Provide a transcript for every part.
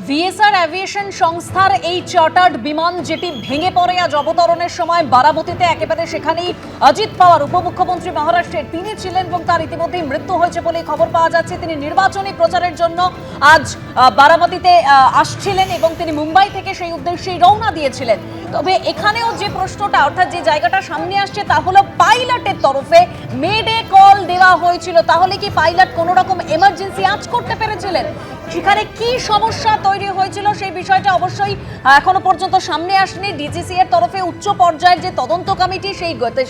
VSR aviation সংস্থার এই chartered বিমান যেটি ভেঙে পড়ে আজ অবতরণের সময় বারামতিতে, একেবারে সেখানেই অজিত পাওয়ার উপমুখ্যমন্ত্রী মহারাষ্ট্রের তিনি ছিলেন এবং তার ইতিমধ্যেই মৃত্যু হয়েছে বলে খবর পাওয়া যাচ্ছে। তিনি নির্বাচনী প্রচারের জন্য আজ বারামতিতে আসছিলেন এবং তিনি মুম্বাই থেকে সেই উদ্দেশ্যেই রওনা দিয়েছিলেন। তবে এখানেও যে প্রশ্নটা, অর্থাৎ যে জায়গাটা সামনে আসছে তা হলো পাইলটের তরফে মেডে কল দেওয়া হয়েছিল। তাহলে কি পাইলট কোনো রকম এমার্জেন্সি আঁচ করতে পেরেছিলেন? সেখানে কি সমস্যা তৈরি হয়েছিল সেই বিষয়টা অবশ্যই এখনো পর্যন্ত সামনে আসেনি। ডিজিসি এর তরফে উচ্চ পর্যায়ের যে তদন্ত কমিটি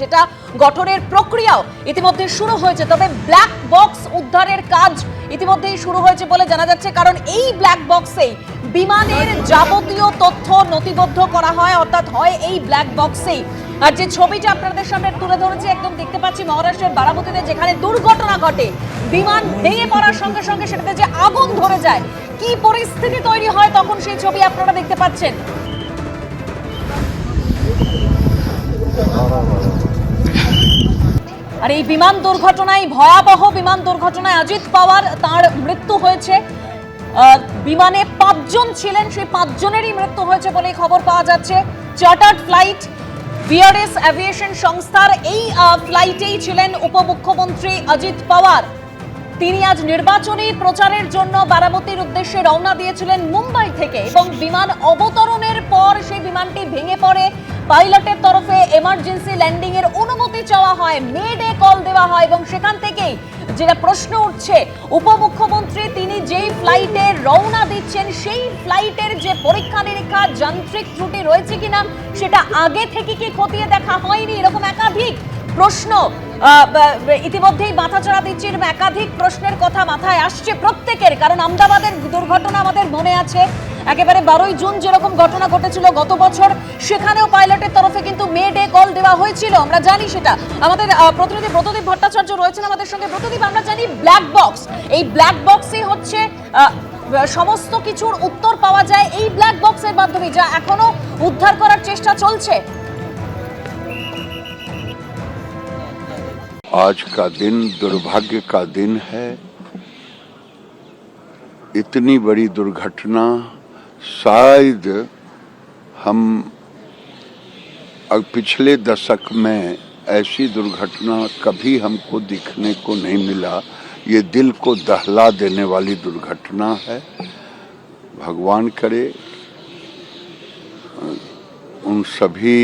সেটা গঠনের প্রক্রিয়াও ইতিমধ্যে শুরু হয়েছে। তবে ব্ল্যাক বক্স উদ্ধারের কাজ ইতিমধ্যেই শুরু হয়েছে বলে জানা যাচ্ছে, কারণ এই ব্ল্যাক বক্সেই বিমানের যাবতীয় তথ্য নথিবদ্ধ করা হয়, অর্থাৎ হয় এই ব্ল্যাক বক্সেই। আর যে ছবিটা আপনাদের সামনে তুলে ধরেছি, একদম দেখতে পাচ্ছি মহারাষ্ট্রের বারামতিতে যেখানে দুর্ঘটনা ঘটে, বিমান ভেঙে পড়ার সঙ্গে সঙ্গে সেটাতে যে আগুন ধরে যায়, কি পরিস্থিতি তৈরি হয় তখন সেই ছবি আপনারা দেখতে পাচ্ছেন। আর এই বিমান দুর্ঘটনায়, ভয়াবহ বিমান দুর্ঘটনায় অজিত পাওয়ার তার মৃত্যু হয়েছে। বিমানে 5 জন ছিলেন, সেই 5 জনেরই মৃত্যু হয়েছে বলে খবর পাওয়া যাচ্ছে। চার্টার্ড ফ্লাইট ভিআরএস এভিয়েশন সংস্থার এই ফ্লাইটেই ছিলেন উপমুখ্যমন্ত্রী অজিত পাওয়ার। তিনি আজ নির্বাচনী প্রচারের জন্য বারামতির উদ্দেশ্যে রওনা দিয়েছিলেন মুম্বাই থেকে এবং বিমান অবতরণের পর সেই বিমানটি ভেঙে পড়ে। পাইলটের তরফে এমার্জেন্সি ল্যান্ডিং এর অনুমতি চাওয়া হয়, মেডে কল দেওয়া হয় এবং সেখান থেকেই যেটা প্রশ্ন উঠছে, উপমুখ্যমন্ত্রী তিনি যেই ফ্লাইটে রওনা দিচ্ছেন সেই ফ্লাইটের যে পরীক্ষা নিরীক্ষা, যান্ত্রিক ত্রুটি রয়েছে কিনা সেটা আগে থেকে কি খতিয়ে দেখা হয়নি, এরকম একাধিক প্রশ্ন ইতিমধ্যেই মাথাচাড়া দিচ্ছে। একাধিক প্রশ্নের কথা মাথায় আসছে প্রত্যেকের, কারণ আহমেদাবাদের দুর্ঘটনা আমাদের মনে আছে। একেবারে 12ই জুন যেরকম ঘটনা ঘটেছিল গত বছর, সেখানেও পাইলটের তরফে কিন্তু মেডে কল দেওয়া হয়েছিল, আমরা জানি সেটা। আমাদের প্রতিনিধি ব্রতদীপ ভট্টাচার্য রয়েছেন আমাদের সঙ্গে। ব্রতদীপ, আমরা জানি ব্ল্যাক বক্স, এই ব্ল্যাক বক্সই হচ্ছে সমস্ত কিছুর উত্তর পাওয়া যায় এই ব্ল্যাক বক্সের মাধ্যমে, যা এখনো উদ্ধার করার চেষ্টা চলছে। आज का दिन दुर्भाग्य का दिन है। इतनी बड़ी दुर्घटना शायद हम पिछले दशक में ऐसी दुर्घटना कभी हमको दिखने को नहीं मिला। ये दिल को दहला देने वाली दुर्घटना है। भगवान करे उन सभी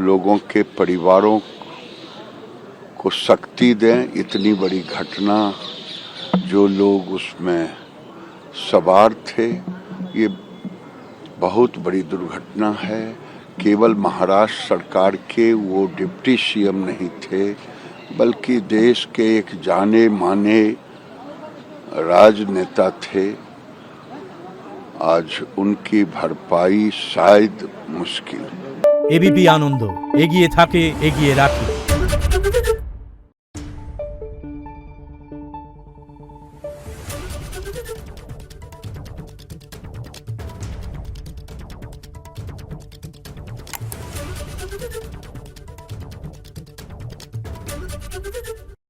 लोगों के परिवारों को शक्ति दें। इतनी बड़ी घटना, जो लोग उसमें सवार थे, ये बहुत बड़ी दुर्घटना है। केवल महाराष्ट्र सरकार के वो डिप्टी सीएम नहीं थे, बल्कि देश के एक जाने माने राजनेता थे। आज उनकी भरपाई शायद मुश्किल। एबीपी आनंद एगिए थाके, एगिए राखे।